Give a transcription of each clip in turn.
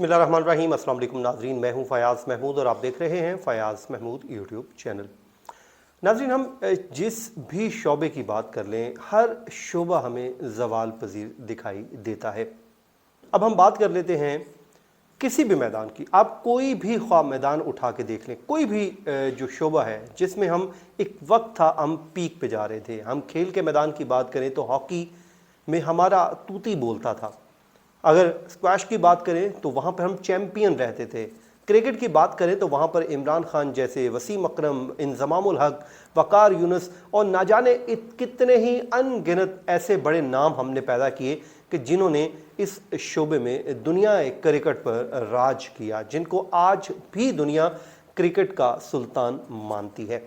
बिस्मिल्लाहिर्रहमानिर्रहीम। अस्सलाम वालेकुम नाजरीन, मैं हूं फ़याज़ महमूद और आप देख रहे हैं फ़याज़ महमूद यूट्यूब चैनल। नाजरीन, हम जिस भी शोबे की बात कर लें, हर शोबा हमें ज़वाल पजीर दिखाई देता है। अब हम बात कर लेते हैं किसी भी मैदान की। आप कोई भी ख्वाब मैदान उठा के देख लें, कोई भी जो शोबा है जिसमें हम एक वक्त था हम पीक पे जा रहे थे। हम खेल के मैदान की बात करें तो हॉकी में हमारा तूती बोलता था। अगर स्क्वैश की बात करें तो वहाँ पर हम चैम्पियन रहते थे। क्रिकेट की बात करें तो वहाँ पर इमरान खान जैसे, वसीम अकरम, इंज़मामुल हक, वक़ार यूनुस और ना जाने कितने ही अनगिनत ऐसे बड़े नाम हमने पैदा किए कि जिन्होंने इस शोबे में दुनिया क्रिकेट पर राज किया, जिनको आज भी दुनिया क्रिकेट का सुल्तान मानती है।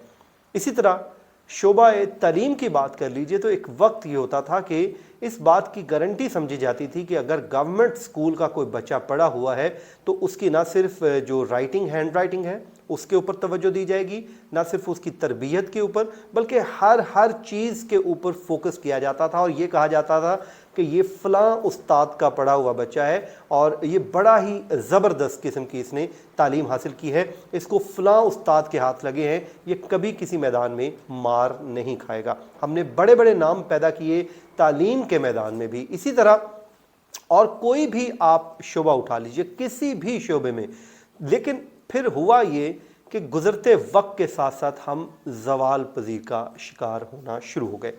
इसी तरह शोबा तालीम की बात कर लीजिए तो एक वक्त ये होता था कि इस बात की गारंटी समझी जाती थी कि अगर गवर्नमेंट स्कूल का कोई बच्चा पढ़ा हुआ है तो उसकी ना सिर्फ जो हैंड राइटिंग है उसके ऊपर तवज्जो दी जाएगी, ना सिर्फ उसकी तरबियत के ऊपर बल्कि हर चीज़ के ऊपर फोकस किया जाता था। और ये कहा जाता था कि ये फ़लाँ उस्ताद का पढ़ा हुआ बच्चा है और ये बड़ा ही ज़बरदस्त किस्म की इसने तालीम हासिल की है, इसको फ़लाँ उस्ताद के हाथ लगे हैं, ये कभी किसी मैदान में मार नहीं खाएगा। हमने बड़े बड़े नाम पैदा किए तालीम के मैदान में भी। इसी तरह और कोई भी आप शोबा उठा लीजिए, किसी भी शोबे में। लेकिन फिर हुआ ये कि गुज़रते वक्त के साथ साथ हम ज़वाल पजीर का शिकार होना शुरू हो गए।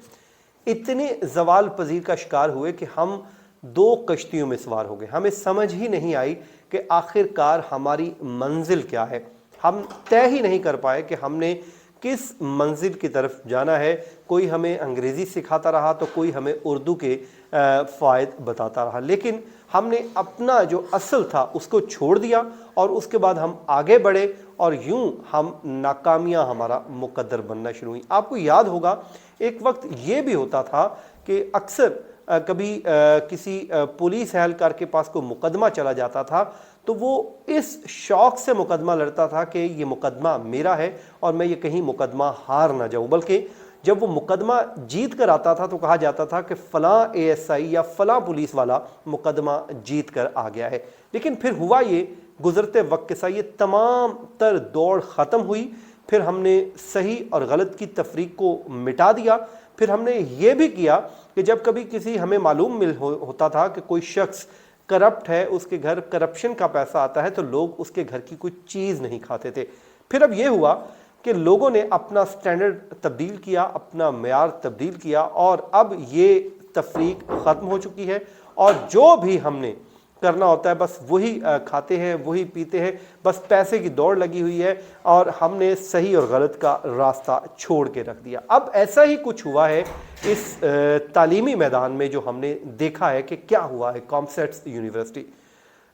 इतने ज़वाल पजीर का शिकार हुए कि हम दो कश्तियों में सवार हो गए। हमें समझ ही नहीं आई कि आखिरकार हमारी मंजिल क्या है। हम तय ही नहीं कर पाए कि हमने किस मंजिल की तरफ जाना है। कोई हमें अंग्रेज़ी सिखाता रहा तो कोई हमें उर्दू के फ़ायद बताता रहा, लेकिन हमने अपना जो असल था उसको छोड़ दिया और उसके बाद हम आगे बढ़े और यूं हम नाकामियां हमारा मुकद्दर बनना शुरू हुई। आपको याद होगा एक वक्त ये भी होता था कि अक्सर कभी किसी पुलिस एहलकार के पास कोई मुकदमा चला जाता था तो वो इस शौक से मुकदमा लड़ता था कि ये मुकदमा मेरा है और मैं ये कहीं मुकदमा हार ना जाऊं, बल्कि जब वो मुकदमा जीत कर आता था तो कहा जाता था कि फ़लाँ एएसआई या फ़लाँ पुलिस वाला मुकदमा जीत कर आ गया है। लेकिन फिर हुआ ये, गुज़रते वक्त के साथ ये तमाम तर दौड़ ख़त्म हुई। फिर हमने सही और गलत की तफरीक को मिटा दिया। फिर हमने ये भी किया कि जब कभी किसी हमें मालूम होता था कि कोई शख्स करप्ट है, उसके घर करप्शन का पैसा आता है, तो लोग उसके घर की कोई चीज़ नहीं खाते थे। फिर अब ये हुआ कि लोगों ने अपना स्टैंडर्ड तब्दील किया, अपना मेयार तब्दील किया और अब ये तफरीक ख़त्म हो चुकी है और जो भी हमने करना होता है बस वही खाते हैं, वही पीते हैं, बस पैसे की दौड़ लगी हुई है और हमने सही और गलत का रास्ता छोड़ के रख दिया। अब ऐसा ही कुछ हुआ है इस तालीमी मैदान में, जो हमने देखा है कि क्या हुआ है। कॉमसेट्स यूनिवर्सिटी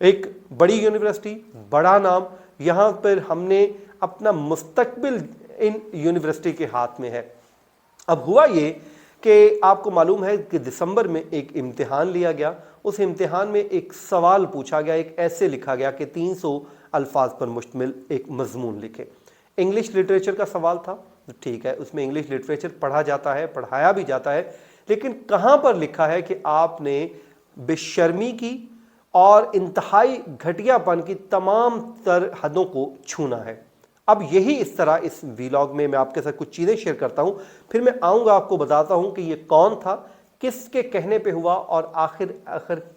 एक बड़ी यूनिवर्सिटी, बड़ा नाम, यहाँ पर हमने अपना मुस्तकबिल इन यूनिवर्सिटी के हाथ में है। अब हुआ ये कि आपको मालूम है कि दिसंबर में एक इम्तिहान लिया गया। उस इम्तिहान में एक सवाल पूछा गया, एक ऐसे लिखा गया कि 300 अल्फाज पर मुश्तमिल एक मजमून लिखे। इंग्लिश लिटरेचर का सवाल था, ठीक है, उसमें इंग्लिश लिटरेचर पढ़ा जाता है, पढ़ाया भी जाता है, लेकिन कहाँ पर लिखा है कि आपने बेशर्मी की और इंतहाई घटियापन की तमाम तर हदों को छूना है। अब यही इस तरह इस वीलॉग में मैं आपके साथ कुछ चीज़ें शेयर करता हूं, फिर मैं आऊँगा आपको बताता हूं कि ये कौन था, किसके कहने पे हुआ और आखिर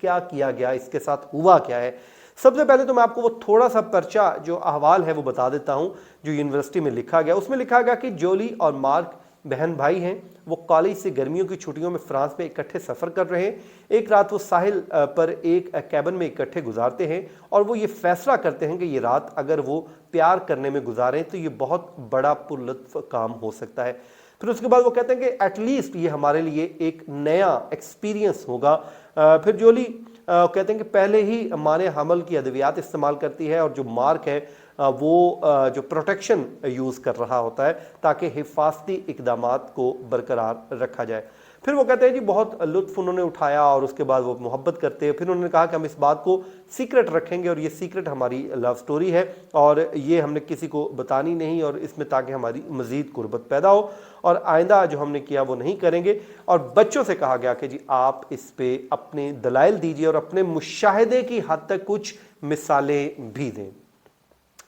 क्या किया गया, इसके साथ हुआ क्या है। सबसे पहले तो मैं आपको वो थोड़ा सा पर्चा जो अहवाल है वो बता देता हूं जो यूनिवर्सिटी में लिखा गया। उसमें लिखा गया कि जोली और मार्क बहन भाई हैं, वो कॉलेज से गर्मियों की छुट्टियों में फ्रांस में इकट्ठे सफ़र कर रहे हैं। एक रात वो साहिल पर एक कैबिन में इकट्ठे गुजारते हैं और वो ये फैसला करते हैं कि ये रात अगर वो प्यार करने में गुजारें तो ये बहुत बड़ा पुरलुत्फ काम हो सकता है। फिर उसके बाद वो कहते हैं कि एटलीस्ट ये हमारे लिए एक नया एक्सपीरियंस होगा। फिर जोली कहते हैं कि पहले ही माने हमल की अद्वियात इस्तेमाल करती है और जो मार्क है वो जो प्रोटेक्शन यूज़ कर रहा होता है ताकि हिफाजती इकदामात को बरकरार रखा जाए। फिर वो कहते हैं जी बहुत लुत्फ उन्होंने उठाया और उसके बाद वो मोहब्बत करते हैं। फिर उन्होंने कहा कि हम इस बात को सीक्रेट रखेंगे और ये सीक्रेट हमारी लव स्टोरी है और ये हमने किसी को बतानी नहीं, और इसमें ताकि हमारी मज़ीद कुर्बत पैदा हो और आइंदा जो हमने किया वो नहीं करेंगे। और बच्चों से कहा गया कि जी आप इस पे अपने दलाइल दीजिए और अपने मुशाहिदे की हद तक कुछ मिसालें भी दें।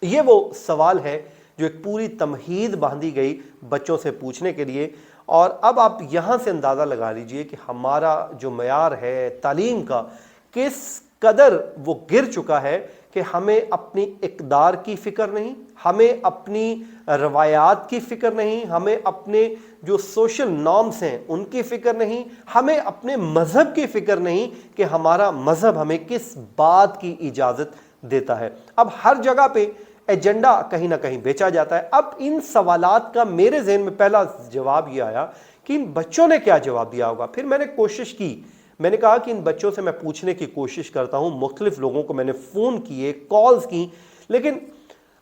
ये वो सवाल है जो एक पूरी तमहीद बांधी गई बच्चों से पूछने के लिए। और अब आप यहाँ से अंदाज़ा लगा लीजिए कि हमारा जो मयार है तालीम का किस कदर वो गिर चुका है कि हमें अपनी इक़दार की फ़िक्र नहीं, हमें अपनी रवायात की फ़िक्र नहीं, हमें अपने जो सोशल नॉर्म्स हैं उनकी फ़िक्र नहीं, हमें अपने मज़हब की फ़िक्र नहीं कि हमारा मज़हब हमें किस बात की इजाज़त देता है। अब हर जगह पे एजेंडा कहीं ना कहीं बेचा जाता है। अब इन सवालात का मेरे ज़हन में पहला जवाब ये आया कि इन बच्चों ने क्या जवाब दिया होगा। फिर मैंने कोशिश की, मैंने कहा कि इन बच्चों से मैं पूछने की कोशिश करता हूँ, मुख्तलिफ लोगों को मैंने फ़ोन किए, कॉल्स की, लेकिन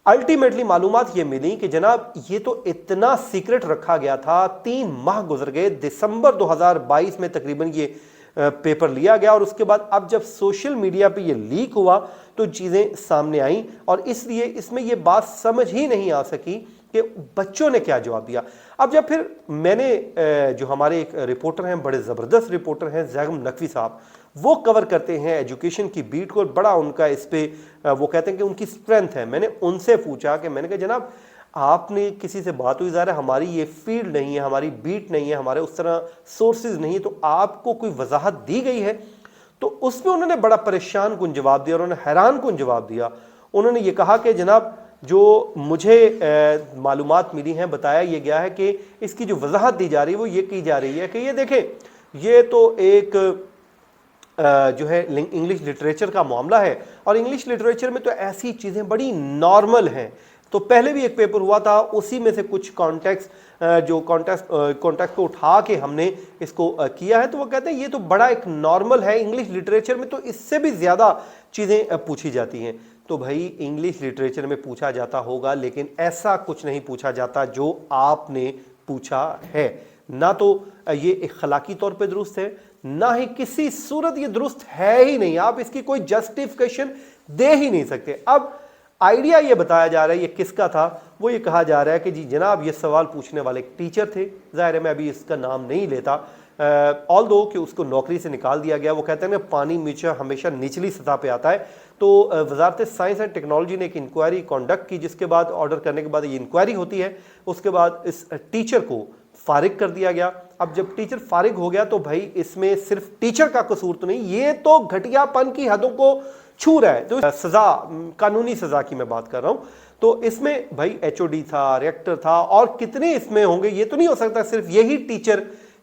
अल्टीमेटली मालूमात ये मिली कि जनाब ये तो इतना सीक्रेट रखा गया था। 3 माह गुजर गए, दिसंबर 2022 में तकरीबन ये पेपर लिया गया और उसके बाद अब जब सोशल मीडिया पे ये लीक हुआ तो चीज़ें सामने आईं और इसलिए इसमें ये बात समझ ही नहीं आ सकी कि बच्चों ने क्या जवाब दिया। अब जब फिर मैंने जो हमारे एक रिपोर्टर हैं, बड़े ज़बरदस्त रिपोर्टर हैं ज़ैगम नकवी साहब, वो कवर करते हैं एजुकेशन की बीट को, बड़ा उनका इस पर वो कहते हैं कि उनकी स्ट्रेंथ है। मैंने उनसे पूछा कि मैंने कहा जनाब आपने किसी से बात हुई, ज़ाहिर है हमारी ये फील्ड नहीं है, हमारी बीट नहीं है, हमारे उस तरह सोर्सेज नहीं है, तो आपको कोई वजाहत दी गई है? तो उसमें उन्होंने बड़ा परेशान कुन जवाब दिया और उन्होंने हैरान कुन जवाब दिया। उन्होंने ये कहा कि जनाब जो मुझे मालूमात मिली हैं, बताया ये गया है कि इसकी जो वजाहत दी जा रही है वो ये की जा रही है कि ये देखें ये तो एक जो है इंग्लिश लिटरेचर का मामला है और इंग्लिश लिटरेचर में तो ऐसी चीज़ें बड़ी नॉर्मल हैं। तो पहले भी एक पेपर हुआ था, उसी में से कुछ कॉन्टेक्स्ट को उठा के हमने इसको किया है। तो वो कहते हैं ये तो बड़ा एक नॉर्मल है, इंग्लिश लिटरेचर में तो इससे भी ज़्यादा चीज़ें पूछी जाती हैं। तो भाई इंग्लिश लिटरेचर में पूछा जाता होगा, लेकिन ऐसा कुछ नहीं पूछा जाता जो आपने पूछा है। ना तो ये अखलाकी तौर पे दुरुस्त है, ना ही किसी सूरत ये दुरुस्त है ही नहीं, आप इसकी कोई जस्टिफिकेशन दे ही नहीं सकते। अब आइडिया ये बताया जा रहा है, ये किसका था? वो ये कहा जा रहा है कि जी जनाब ये सवाल पूछने वाले एक टीचर थे, ज़ाहिर है मैं अभी इसका नाम नहीं लेता, ऑल दो कि उसको नौकरी से निकाल दिया गया। वो कहते हैं ना पानी हमेशा निचली सतह पे आता है। तो वजारत साइंस एंड टेक्नोलॉजी ने एक इंक्वायरी कंडक्ट की, जिसके बाद ऑर्डर करने के बाद ये इंक्वायरी होती है, उसके बाद इस टीचर को फारिग कर दिया गया। अब जब टीचर फारिग हो गया तो भाई इसमें सिर्फ टीचर का कसूर तो नहीं, ये तो घटियापन की हदों को छू रहा है। तो सजा, कानूनी सजा की मैं बात कर रहा हूं। तो इसमें भाई एचओडी था, रेक्टर था और कितने इसमें होंगे। ये तो नहीं हो सकता सिर्फ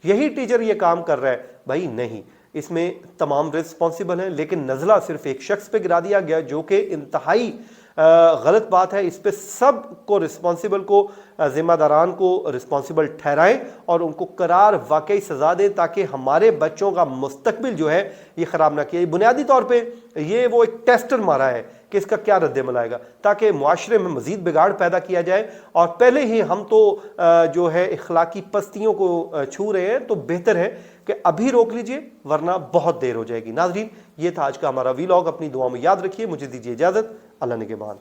यही टीचर ये काम कर रहा है, भाई नहीं, इसमें तमाम रिस्पॉन्सिबल हैं। लेकिन नज़ला सिर्फ एक शख्स पे गिरा दिया गया जो कि इंतहाई गलत बात है। इस पे सब को रिस्पॉन्सिबल को, जिम्मेदारान को रिस्पॉन्सिबल ठहराएं और उनको करार वाकई सज़ा दें ताकि हमारे बच्चों का मुस्तकबिल जो है ये ख़राब ना किया। बुनियादी तौर पे ये वो एक टेस्टर मारा है कि इसका क्या रद्द-ए-अमल आएगा, ताकि मुआशरे में मज़ीद बिगाड़ पैदा किया जाए। और पहले ही हम तो जो है इखलाकी पस्तियों को छू रहे हैं, तो बेहतर है कि अभी रोक लीजिए वरना बहुत देर हो जाएगी। नाज़रीन, ये था आज का हमारा वीलॉग। अपनी दुआ में याद रखिए। मुझे दीजिए इजाज़त। अल्लाह निगहबान।